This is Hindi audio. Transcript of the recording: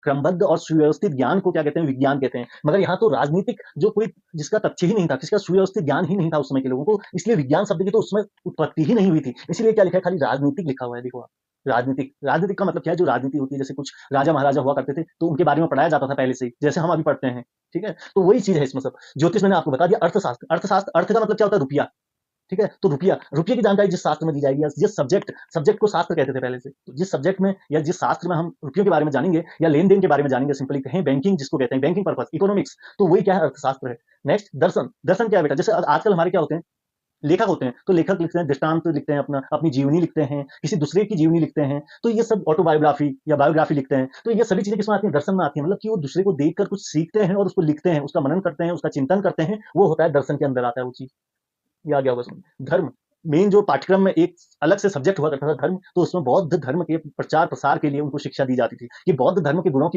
क्रमबद्ध और सुव्यवस्थित ज्ञान को क्या कहते हैं, विज्ञान कहते हैं। मगर यहाँ तो राजनीतिक जो कोई जिसका तथ्य ही नहीं था, किसका सुव्यवस्थित ज्ञान ही नहीं था उस समय के लोगों को, इसलिए विज्ञान शब्द की तो उसमें उत्पत्ति ही नहीं हुई थी। इसीलिए क्या लिखा है, खाली राजनीतिक लिखा हुआ है, देखो आप। राजनीतिक, राजनीतिक का मतलब क्या है, जो राजनीति होती है, जैसे कुछ राजा महाराजा हुआ करते थे, तो उनके बारे में पढ़ाया जाता था पहले से ही, जैसे हम अभी पढ़ते हैं, ठीक है? तो वही चीज़ है इसमें सब। ज्योतिष मैंने आपको बता दिया, अर्थशास्त्र, अर्थशास्त्र, अर्थ का मतलब क्या होता है, रुपया, ठीक है? तो रुपया, रुपये की जानकारी जिस शास्त्र में दी जाएगी या जिस सब्जेक्ट सब्जेक्ट को शास्त्र कहते थे पहले से, तो जिस सब्जेक्ट में या जिस शास्त्र में हम रुपयों के बारे में जानेंगे या लेन-देन के बारे में जानेंगे, सिंपली कहें बैंकिंग जिसको कहते हैं, बैंकिंग पर्पज़, इकोनॉमिक्स, तो वही क्या है, अर्थशास्त्र है। नेक्स्ट दर्शन, दर्शन क्या है बेटा? जैसे आजकल हमारे क्या होते हैं, लेखक होते हैं, तो लेखक लिखते हैं, दृष्टांत लिखते हैं, अपनी जीवनी लिखते हैं, किसी दूसरे की जीवनी लिखते हैं, तो ये सब ऑटोबायोग्राफी या बायोग्राफी लिखते हैं। तो ये सभी चीज़ें किसमें आती हैं? दर्शन में आती हैं। मतलब कि वो दूसरे को देखकर कुछ सीखते हैं और उसको लिखते हैं, उसका मनन करते हैं, उसका चिंतन करते हैं, वो होता है दर्शन के अंदर आता है वो चीज़। ये आ गया होगा समझ। धर्म, मेन जो पाठ्यक्रम में एक अलग से सब्जेक्ट हुआ करता था धर्म, तो उसमें बौद्ध धर्म के प्रचार प्रसार के लिए उनको शिक्षा दी जाती थी कि बौद्ध धर्म के गुणों की